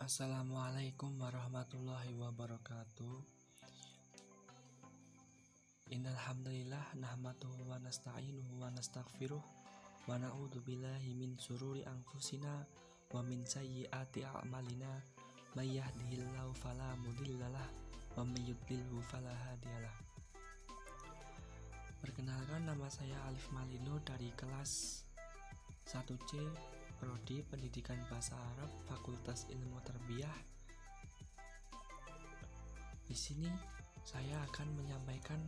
Assalamualaikum warahmatullahi wabarakatuh. Innal hamdalillah nahmaduhu wa nasta'inuhu wa nastaghfiruh wa na'udzu billahi min syururi anfusina wa min sayyiati a'malina may yahdihillahu fala mudhillalah wa may yudlilhu fala hadiyalah. Perkenalkan, nama saya Alif Malino dari kelas 1C Prodi Pendidikan Bahasa Arab Fakultas Ilmu Tarbiyah. Di sini saya akan menyampaikan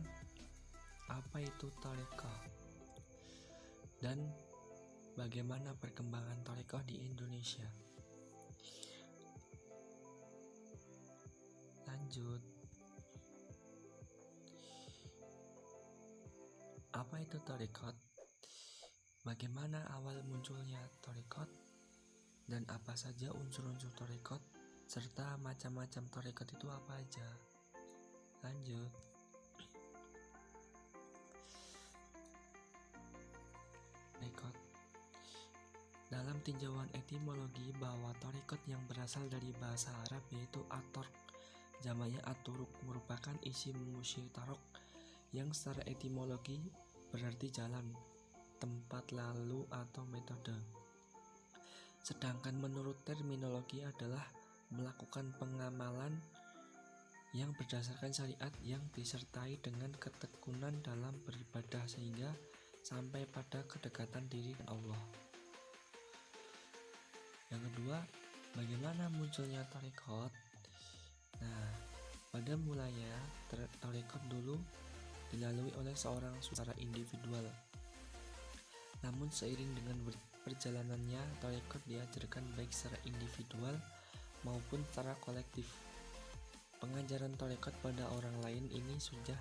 apa itu thariqah dan bagaimana perkembangan thariqah di Indonesia. Lanjut. Apa itu thariqah? Bagaimana awal munculnya thariqah dan apa saja unsur-unsur thariqah serta macam-macam thariqah itu apa aja? Lanjut. Thariqah. Dalam tinjauan etimologi bahwa thariqah yang berasal dari bahasa Arab yaitu at-tarq, jamaknya at-turuq, merupakan isim musyitarok yang secara etimologi berarti jalan, tempat lalu atau metode. Sedangkan menurut terminologi adalah melakukan pengamalan yang berdasarkan syariat yang disertai dengan ketekunan dalam beribadah sehingga sampai pada kedekatan diri dengan Allah. Yang kedua, bagaimana munculnya thariqah? Nah, pada mulanya thariqah dulu dilalui oleh seorang secara individual. Namun seiring dengan perjalanannya, thariqah diajarkan baik secara individual maupun secara kolektif. Pengajaran thariqah pada orang lain ini sudah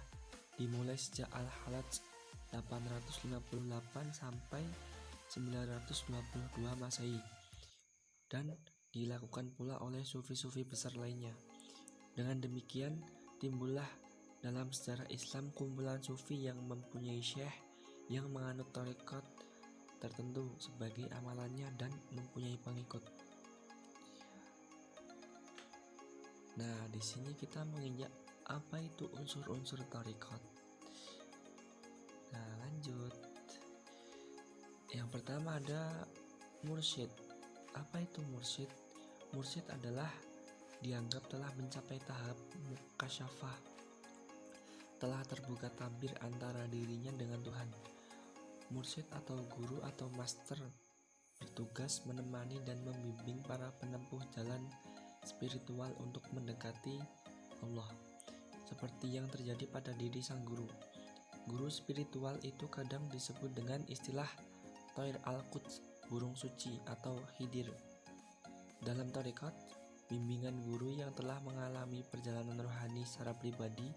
dimulai sejak Al-Hallaj 858 sampai 922 Masehi dan dilakukan pula oleh sufi-sufi besar lainnya. Dengan demikian timbullah dalam sejarah Islam kumpulan sufi yang mempunyai syekh yang menganut thariqah tertentu sebagai amalannya dan mempunyai pengikut. Nah, di sini kita menginjak apa itu unsur-unsur thariqah. Nah, lanjut. Yang pertama ada mursyid. Apa itu mursyid? Mursyid adalah dianggap telah mencapai tahap mukasyafah, telah terbuka tabir antara dirinya dengan Tuhan. Mursyid atau guru atau master bertugas menemani dan membimbing para penempuh jalan spiritual untuk mendekati Allah, seperti yang terjadi pada diri sang guru. Guru spiritual itu kadang disebut dengan istilah Thair al-Quds, burung suci atau Khidir. Dalam thariqah, bimbingan guru yang telah mengalami perjalanan rohani secara pribadi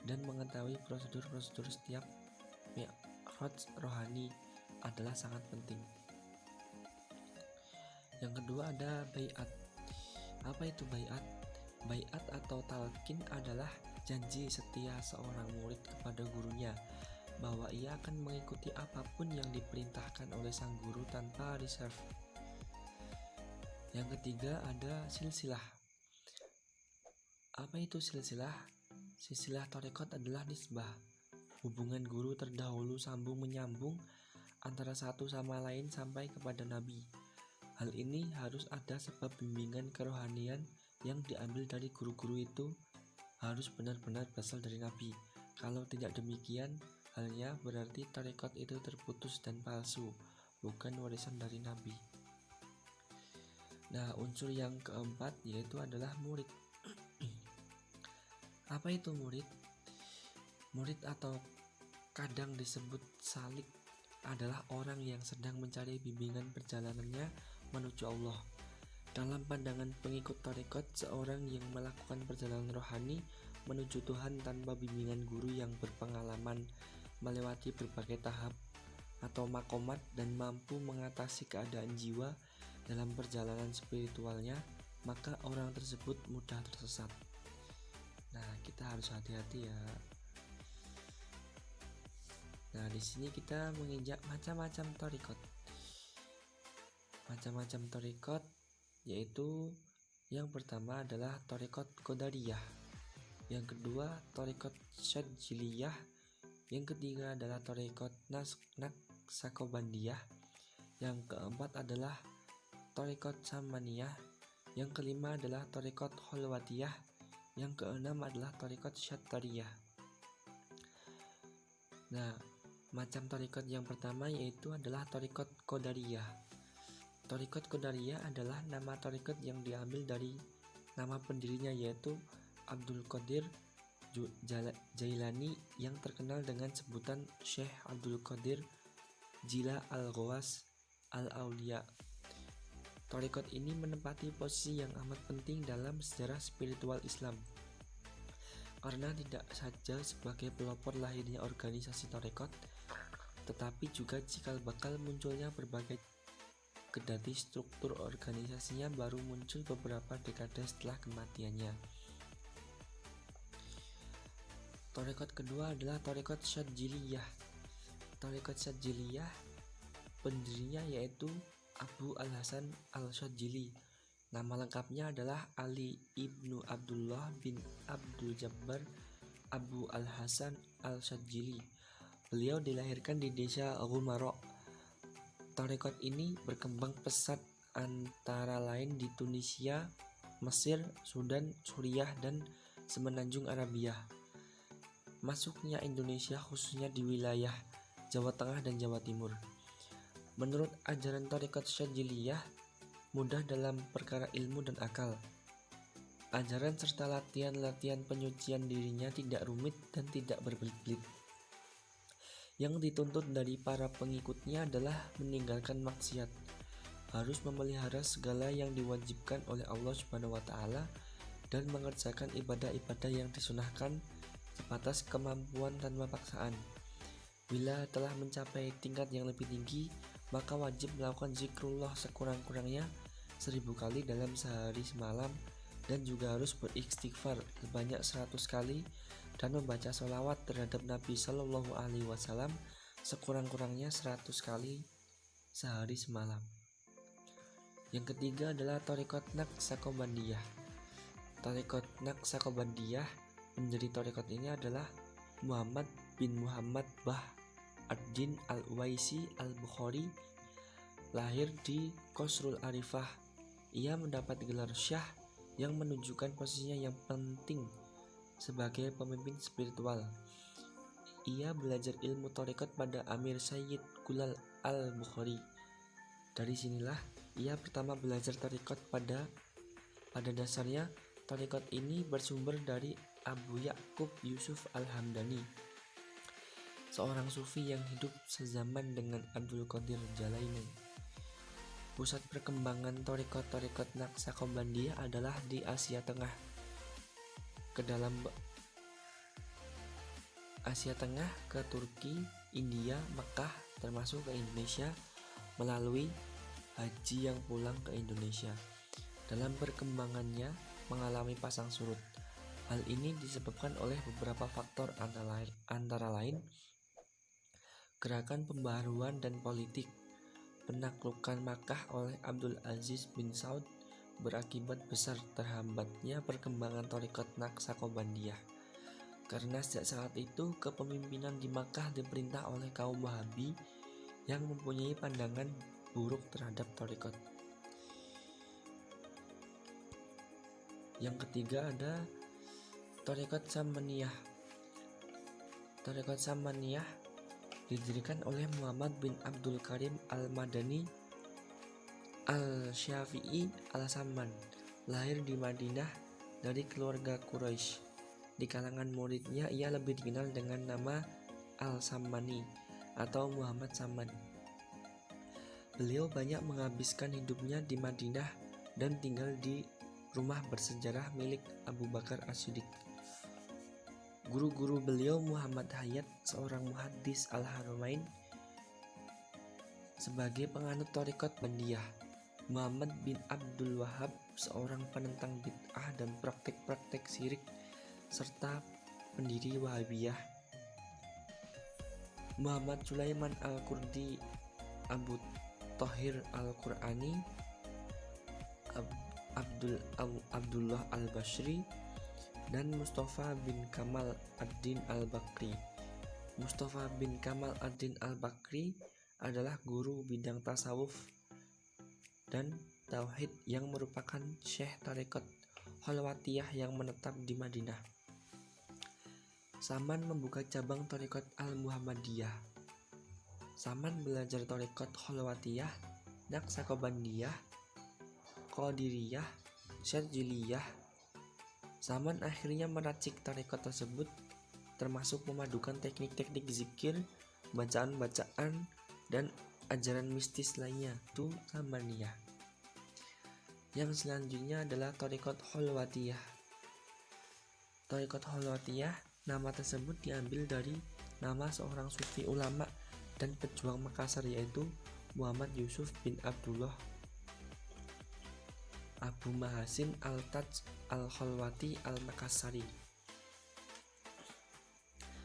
dan mengetahui prosedur-prosedur setiap mi'raj rohani adalah sangat penting. Yang kedua ada bai'at. Apa itu bai'at? Bai'at atau talqin adalah janji setia seorang murid kepada gurunya bahwa ia akan mengikuti apapun yang diperintahkan oleh sang guru tanpa reserve. Yang ketiga ada silsilah. Apa itu silsilah? Silsilah thariqah adalah nisbah, hubungan guru terdahulu sambung menyambung antara satu sama lain sampai kepada Nabi. Hal ini harus ada sebab bimbingan kerohanian yang diambil dari guru-guru itu harus benar-benar berasal dari Nabi. Kalau tidak demikian, halnya berarti thariqah itu terputus dan palsu, bukan warisan dari Nabi. Nah, unsur yang keempat yaitu adalah murid. Apa itu murid? Murid atau kadang disebut salik adalah orang yang sedang mencari bimbingan perjalanannya menuju Allah. Dalam pandangan pengikut thariqah, seorang yang melakukan perjalanan rohani menuju Tuhan tanpa bimbingan guru yang berpengalaman, melewati berbagai tahap atau makomat dan mampu mengatasi keadaan jiwa dalam perjalanan spiritualnya, maka orang tersebut mudah tersesat. Nah, kita harus hati-hati ya. Nah, di sini kita menginjak macam-macam thariqah. Macam-macam thariqah yaitu Yang pertama adalah Thariqat Qadariyah, yang kedua Thariqat Syadziliyah, yang ketiga adalah Thariqat Naqsabandiyah, yang keempat adalah Thariqat Samaniyah, yang kelima adalah Thariqat Khalwatiyah, yang keenam adalah Thariqat Syattariyah. Nah, macam thariqat yang pertama yaitu adalah Thariqat Qadariyah. Thariqat Qadariyah adalah nama thariqat yang diambil dari nama pendirinya yaitu Abdul Qadir Jailani yang terkenal dengan sebutan Syekh Abdul Qadir Jila Al-Ghawas Al-Auliya. Thariqat ini menempati posisi yang amat penting dalam sejarah spiritual Islam, karena tidak saja sebagai pelopor lahirnya organisasi thariqat, tetapi juga cikal bakal munculnya berbagai kendati struktur organisasinya baru muncul beberapa dekade setelah kematiannya. Thariqat kedua adalah Thariqat Syadziliyah. Thariqat Syadziliyah pendirinya yaitu Abu Al-Hasan Al-Syadzili. Nama lengkapnya adalah Ali ibnu Abdullah bin Abdul Jabbar Abu Al-Hasan Al-Syadzili. Beliau dilahirkan di desa Ghumara. Thariqat ini berkembang pesat antara lain di Tunisia, Mesir, Sudan, Suriah, dan semenanjung Arabia. Masuknya Indonesia khususnya di wilayah Jawa Tengah dan Jawa Timur. Menurut ajaran Thariqat Syadziliyah, mudah dalam perkara ilmu dan akal. Ajaran serta latihan-latihan penyucian dirinya tidak rumit dan tidak berbelit-belit. Yang dituntut dari para pengikutnya adalah meninggalkan maksiat, harus memelihara segala yang diwajibkan oleh Allah Subhanahu wa Ta'ala, dan mengerjakan ibadah-ibadah yang disunahkan sebatas kemampuan tanpa paksaan. Bila telah mencapai tingkat yang lebih tinggi, maka wajib melakukan zikrullah sekurang-kurangnya 1000 kali dalam sehari semalam, dan juga harus beristighfar sebanyak 100 kali dan membaca sholawat terhadap Nabi Shallallahu Alaihi Wasallam sekurang-kurangnya 100 kali sehari semalam. Yang ketiga adalah Thariqat Naqsabandiyah. Thariqat Naqsabandiyah, pendiri thariqat ini adalah Muhammad bin Muhammad Bah ad-Din al-Uwaisi al-Bukhari, lahir di Qasrul Arifah. Ia mendapat gelar Syah yang menunjukkan posisinya yang penting sebagai pemimpin spiritual. Ia belajar ilmu thariqat pada Amir Sayyid Gulal al-Bukhari. Dari sinilah ia pertama belajar thariqat. Pada dasarnya thariqat ini bersumber dari Abu Ya'qub Yusuf Al-Hamdani, seorang sufi yang hidup sezaman dengan Abdul Qadir Jailani. Pusat perkembangan thariqat Naqsabandiyah adalah di Asia Tengah. Ke dalam Asia Tengah, ke Turki, India, Mekah, termasuk ke Indonesia melalui haji yang pulang ke Indonesia. Dalam perkembangannya mengalami pasang surut. Hal ini disebabkan oleh beberapa faktor antara lain gerakan pembaharuan dan politik. Penaklukan Makkah oleh Abdul Aziz bin Saud berakibat besar terhambatnya perkembangan thariqat Naqsabandiyah, karena sejak saat itu kepemimpinan di Makkah diperintah oleh kaum Wahabi yang mempunyai pandangan buruk terhadap thariqat. Yang ketiga ada Thariqat Samaniyah. Thariqat Samaniyah didirikan oleh Muhammad bin Abdul Karim Al-Madani Al-Syafi'i Al-Saman, lahir di Madinah dari keluarga Quraisy. Di kalangan muridnya ia lebih dikenal dengan nama Al-Samani atau Muhammad Saman. Beliau banyak menghabiskan hidupnya di Madinah dan tinggal di rumah bersejarah milik Abu Bakar As-Siddiq. Guru-guru beliau Muhammad Hayat, seorang muhaddis Al-Haramain, sebagai penganut thariqat Bandiyah. Muhammad bin Abdul Wahhab, seorang penentang bid'ah dan praktek-praktek syirik serta pendiri Wahabiyah. Muhammad Sulaiman Al-Kurdi, Abu Thahir Al-Qurani, Abdul Abdullah Al-Bashri, dan Mustafa bin Kamal ad-Din Al-Bakri. Mustafa bin Kamal ad-Din Al-Bakri adalah guru bidang tasawuf dan tauhid yang merupakan syekh tarekat Khalwatiyah yang menetap di Madinah. Saman membuka cabang tarekat Al-Muhammadiyah. Saman belajar tarekat Khalwatiyah, Naqsabandiyah, Qadiriyah, Syadziliyah. Saman akhirnya meracik tarekat tersebut, termasuk memadukan teknik-teknik zikir, bacaan-bacaan, dan ajaran mistis lainnya, itu Samaniyah. Yang selanjutnya adalah tarekat Khalwatiyah. Tarekat Khalwatiyah, nama tersebut diambil dari nama seorang sufi ulama dan pejuang Makassar, yaitu Muhammad Yusuf bin Abdullah Abu Mahasin Al-Taj Al-Khalwati Al-Makassari.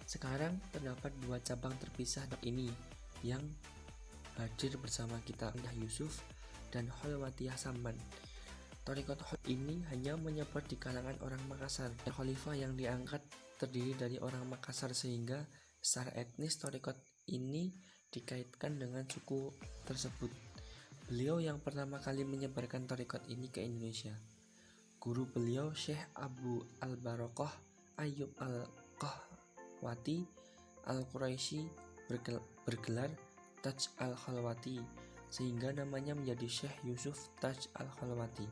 Sekarang terdapat dua cabang terpisah ini yang hadir bersama kita, Muhammad Yusuf dan Khalwatiyah Saman. Tarekat ini hanya menyebar di kalangan orang Makassar. Khalifah yang diangkat terdiri dari orang Makassar, sehingga secara etnis tarekat ini dikaitkan dengan suku tersebut. Beliau yang pertama kali menyebarkan tarekat ini ke Indonesia. Guru beliau Syekh Abu Al-Barakah Ayyub Al-Qahwati Al-Quraisy bergelar Taj Al-Khalwati, sehingga namanya menjadi Syekh Yusuf Taj Al-Khalwati.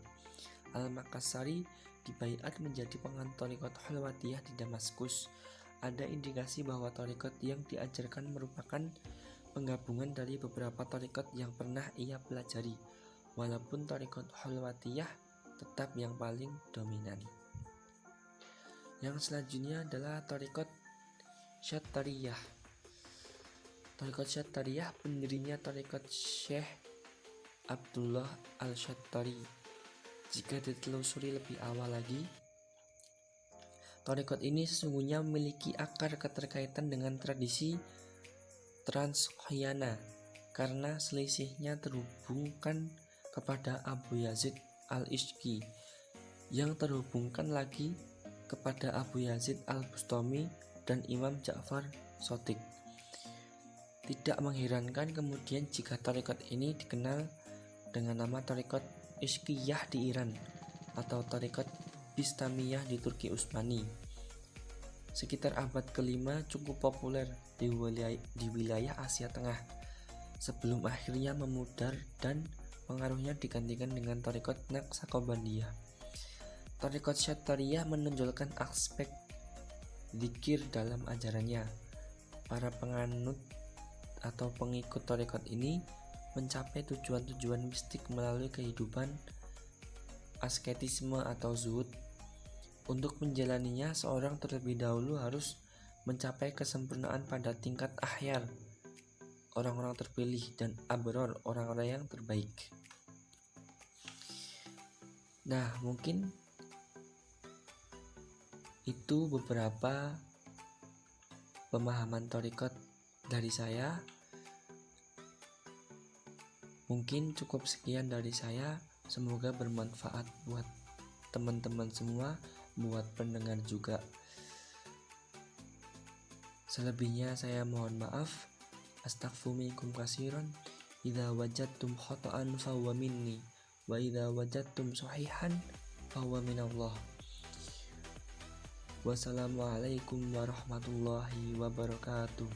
Al-Makassari dibaiat menjadi penganut tarekat Khalwatiyah di Damaskus. Ada indikasi bahwa tarekat yang diajarkan merupakan penggabungan dari beberapa tarekat yang pernah ia pelajari, walaupun tarekat Khalwatiyah tetap yang paling dominan. Yang selanjutnya adalah tarekat Syattariyah. Tarekat Syattariyah pendirinya tarekat Syekh Abdullah Al-Syattari. Jika ditelusuri lebih awal lagi, tarekat ini sesungguhnya memiliki akar keterkaitan dengan tradisi Transhyana, karena selisihnya terhubungkan kepada Abu Yazid Al-Ishqi, yang terhubungkan lagi kepada Abu Yazid Al-Bustami dan Imam Ja'far Shadiq. Tidak mengherankan kemudian jika tarekat ini dikenal dengan nama tarekat Ishqiyah di Iran atau tarekat Bistamiyah di Turki Utsmani. Sekitar abad ke-5 cukup populer di wilayah Asia Tengah, sebelum akhirnya memudar dan pengaruhnya digantikan dengan tarekat Naqsabandiyah. Tarekat Syattariyah menonjolkan aspek zikir dalam ajarannya. Para penganut atau pengikut tarekat ini mencapai tujuan-tujuan mistik melalui kehidupan asketisme atau zuhud. Untuk menjalaninya, seorang terlebih dahulu harus mencapai kesempurnaan pada tingkat akhyar, orang-orang terpilih, dan abror, orang-orang yang terbaik. Nah, mungkin itu beberapa pemahaman tarekat dari saya. Mungkin cukup sekian dari saya. Semoga bermanfaat buat teman-teman semua, buat pendengar juga. Selebihnya saya mohon maaf. Astaghfirullahaladzim katsiran. Idza wajadtum khata'an fahuwa minni, wa idza wajadtum sahihan fahuwa minallah. Wassalamualaikum warahmatullahi wabarakatuh.